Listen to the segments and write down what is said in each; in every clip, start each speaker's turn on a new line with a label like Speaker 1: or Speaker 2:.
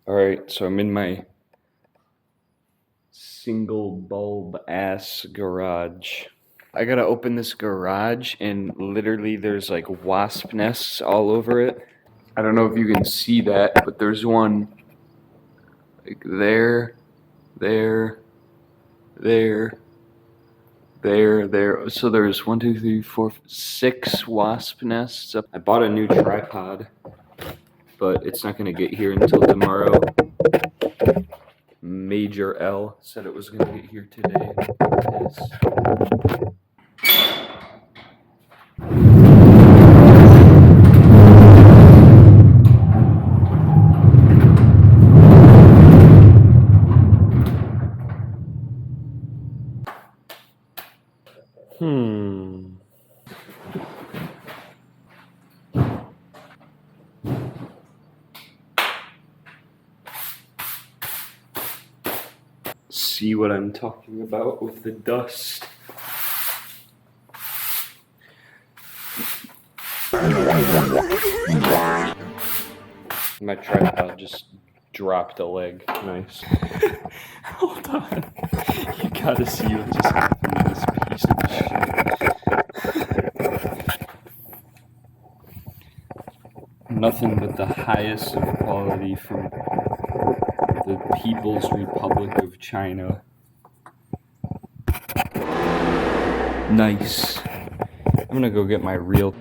Speaker 1: Alright, so I'm in my single bulb ass garage. I gotta open this garage and literally there's like wasp nests all over it. I don't know if you can see that, but there's one like there, there, there, there. So there's 1, 2, 3, 4, 6 wasp nests up. I bought a new tripod, but it's not gonna get here until tomorrow. Major L said it was gonna get here today. It is. See what I'm talking about with the dust. My tripod just dropped a leg. Nice. Hold on. You gotta see what just happened to this piece of shit. Nothing but the highest of quality from the People's Republic of China. Nice. I'm gonna go get my real.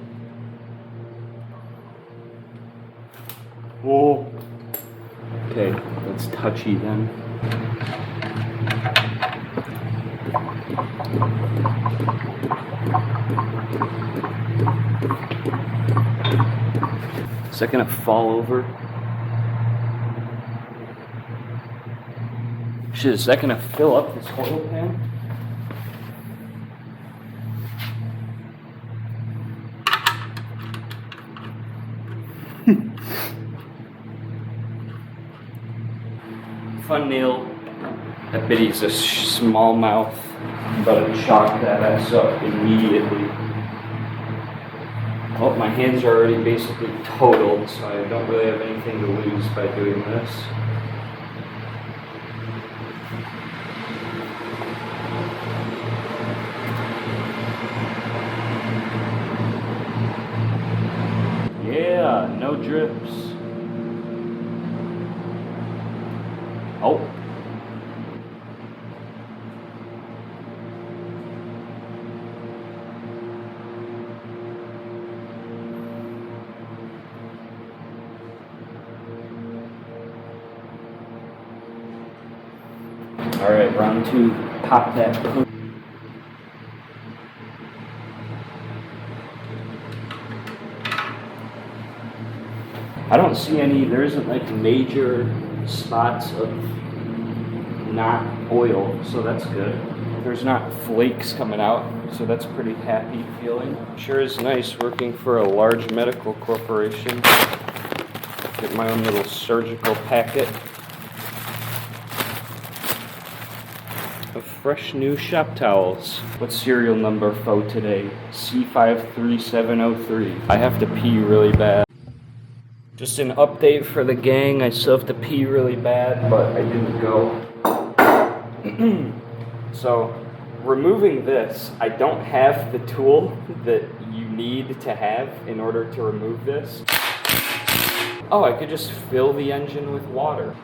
Speaker 1: Whoa. Okay, that's touchy then. Is that gonna fall over? Shit, is that gonna fill up this oil pan? Fun nail. That bitty's a small mouth, but I chalk that ass up immediately. Oh, my hands are already basically totaled, so I don't really have anything to lose by doing this. Yeah, no drips. Oh. All right, round 2, pop that. I don't see any, there isn't like major spots of not oil, so that's good. There's not flakes coming out, so that's pretty happy feeling. Sure is nice working for a large medical corporation. Get my own little surgical packet of fresh new shop towels. What serial number faux today? C53703. I have to pee really bad. Just an update for the gang. I still have to pee really bad, but I didn't go. So, removing this, I don't have the tool that you need to have in order to remove this. Oh, I could just fill the engine with water.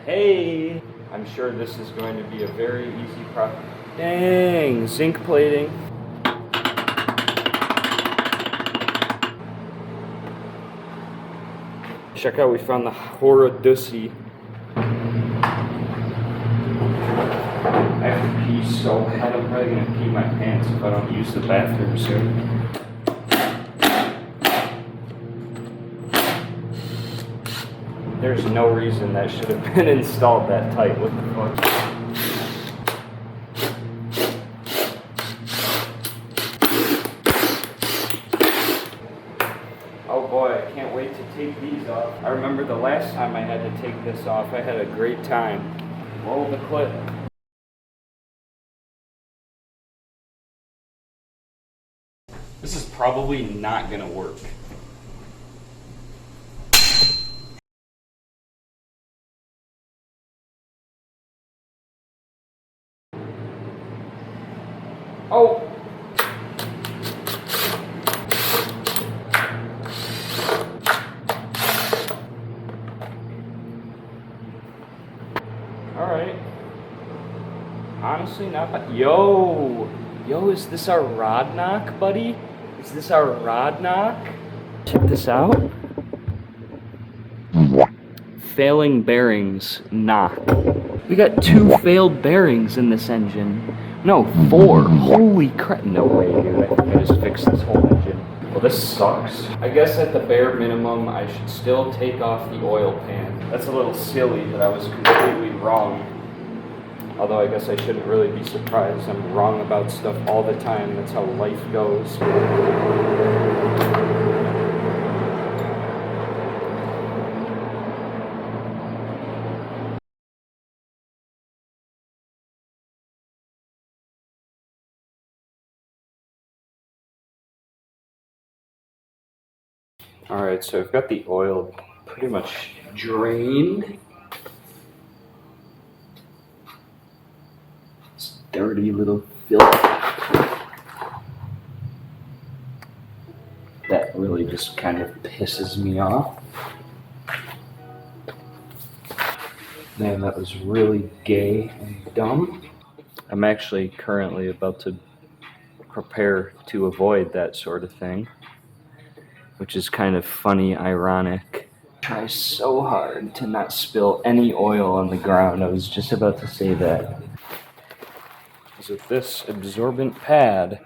Speaker 1: Hey! I'm sure this is going to be a very easy process. Dang, zinc plating. Check out, we found the Horodussi. I have to pee so bad, I'm probably gonna pee my pants if I don't use the bathroom soon. There's no reason that should have been installed that tight. What the fuck? Oh boy, I can't wait to take these off. I remember the last time I had to take this off, I had a great time. Roll the clip. This is probably not gonna work. Oh! Alright. Honestly, not bad. Yo, is this our rod knock, buddy? Is this our rod knock? Check this out. Failing bearings knock. We got 2 failed bearings in this engine. No, 4. Holy crap. No way, dude. I think I just fixed this whole engine. Well, this sucks. I guess at the bare minimum, I should still take off the oil pan. That's a little silly, but I was completely wrong. Although I guess I shouldn't really be surprised. I'm wrong about stuff all the time. That's how life goes. Alright, so I've got the oil pretty much drained. This dirty little filth. That really just kind of pisses me off. Man, that was really gay and dumb. I'm actually currently about to prepare to avoid that sort of thing, which is kind of funny, ironic. Try so hard to not spill any oil on the ground. I was just about to say that. Because with this absorbent pad,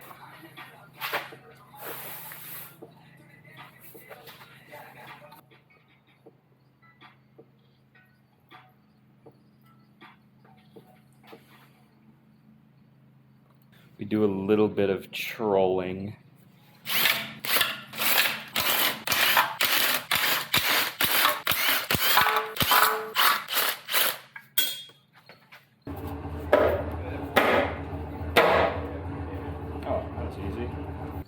Speaker 1: we do a little bit of trolling.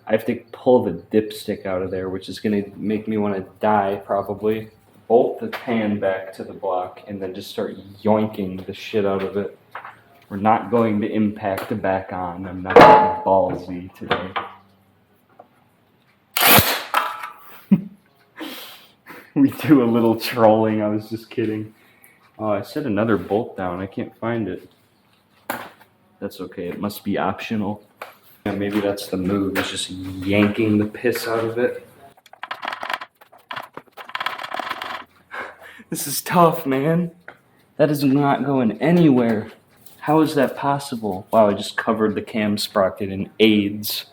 Speaker 1: I have to pull the dipstick out of there, which is going to make me want to die, probably. Bolt the pan back to the block, and then just start yoinking the shit out of it. We're not going to impact the back on. I'm not ballsy today. We do a little trolling. I was just kidding. Oh, I set another bolt down. I can't find it. That's okay. It must be optional. Yeah, maybe that's the move, is just yanking the piss out of it. This is tough, man. That is not going anywhere. How is that possible? Wow, I just covered the cam sprocket in AIDS.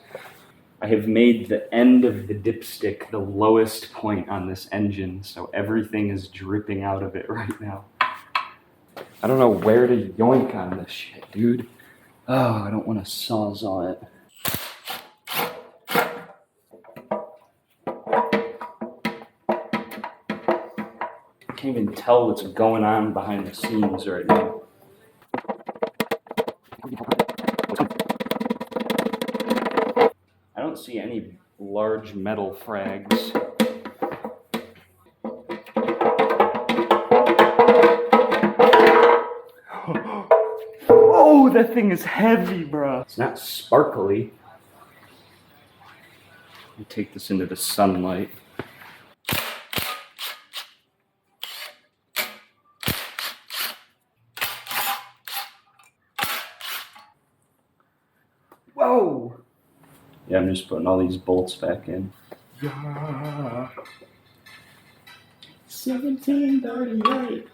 Speaker 1: I have made the end of the dipstick the lowest point on this engine, so everything is dripping out of it right now. I don't know where to yoink on this shit, dude. Oh, I don't want to sawzall it. I can't even tell what's going on behind the scenes right now. I don't see any large metal frags. Oh, that thing is heavy, bro. It's not sparkly. Let me take this into the sunlight. Whoa! Yeah, I'm just putting all these bolts back in. Yeah. 1738.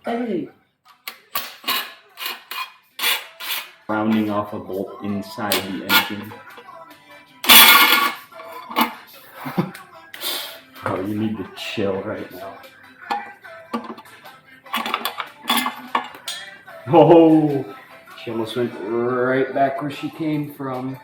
Speaker 1: Hey. Rounding off a bolt inside the engine. Oh, you need to chill right now. Oh, she almost went right back where she came from.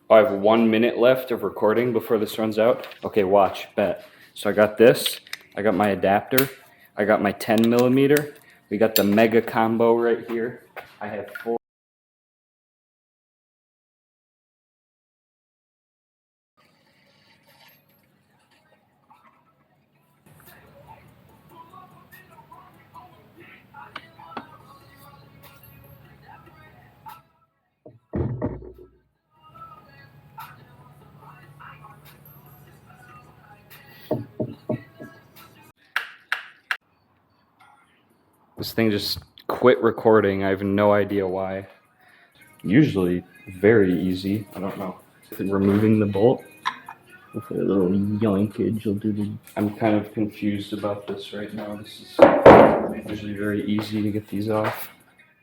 Speaker 1: Oh, I have 1 minute left of recording before this runs out. Okay, watch, bet. So I got this, I got my adapter, I got my 10 millimeter, we got the mega combo right here. I have 4 This thing just quit recording. I have no idea why. Usually very easy. I don't know. Removing the bolt. With a little yoinkage, you'll do the... I'm kind of confused about this right now. This is usually very easy to get these off.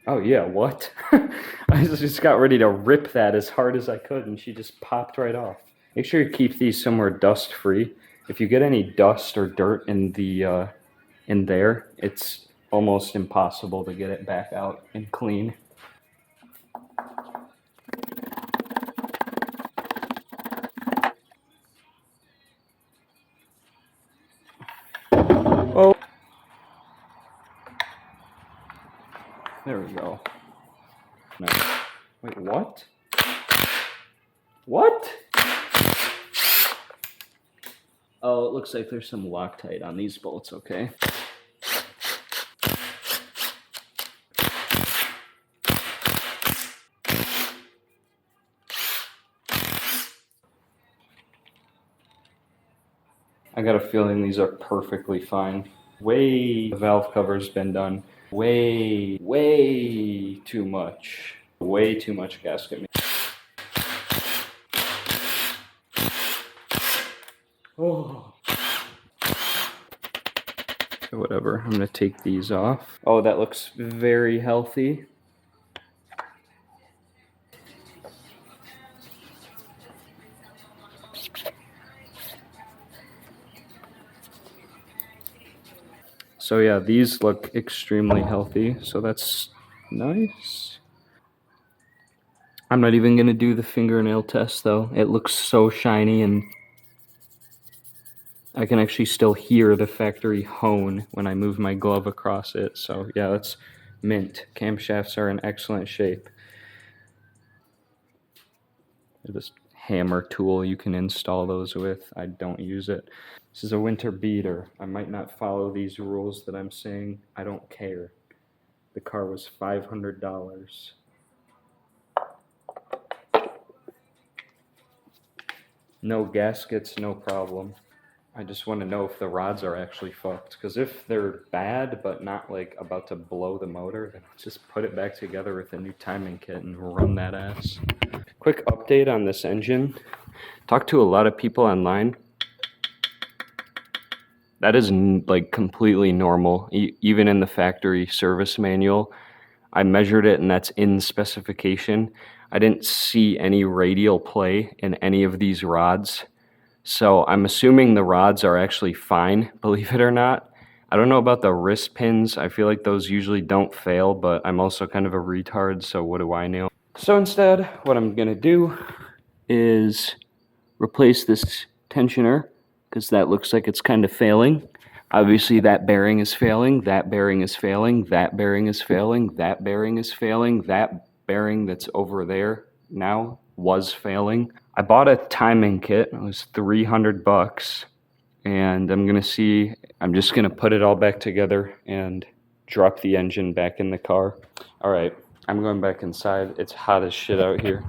Speaker 1: Oh yeah, what? I just got ready to rip that as hard as I could and she just popped right off. Make sure you keep these somewhere dust free. If you get any dust or dirt in the in there, it's almost impossible to get it back out and clean. Oh, there we go. No. Wait, what? What? Oh, it looks like there's some Loctite on these bolts, okay. I got a feeling these are perfectly fine. The valve cover's been done. Way too much. Way too much gasket. Oh. Whatever, I'm gonna take these off. Oh, that looks very healthy. So yeah, these look extremely healthy, so that's nice. I'm not even gonna do the fingernail test though. It looks so shiny and I can actually still hear the factory hone when I move my glove across it. So yeah, that's mint. Camshafts are in excellent shape. This hammer tool you can install those with. I don't use it. This is a winter beater. I might not follow these rules that I'm saying. I don't care. The car was $500. No gaskets, no problem. I just want to know if the rods are actually fucked. Because if they're bad, but not like about to blow the motor, then I'll just put it back together with a new timing kit and run that ass. Quick update on this engine. Talked to a lot of people online. That is like completely normal. Even in the factory service manual, I measured it and that's in specification. I didn't see any radial play in any of these rods. So I'm assuming the rods are actually fine, believe it or not. I don't know about the wrist pins. I feel like those usually don't fail, but I'm also kind of a retard, so what do I know? So instead, what I'm gonna do is replace this tensioner, because that looks like it's kind of failing. Obviously that bearing is failing, that bearing is failing, that bearing is failing, that bearing is failing, that bearing that's over there now was failing. I bought a timing kit. It was $300, and I'm just gonna put it all back together and drop the engine back in the car. All right, I'm going back inside. It's hot as shit out here.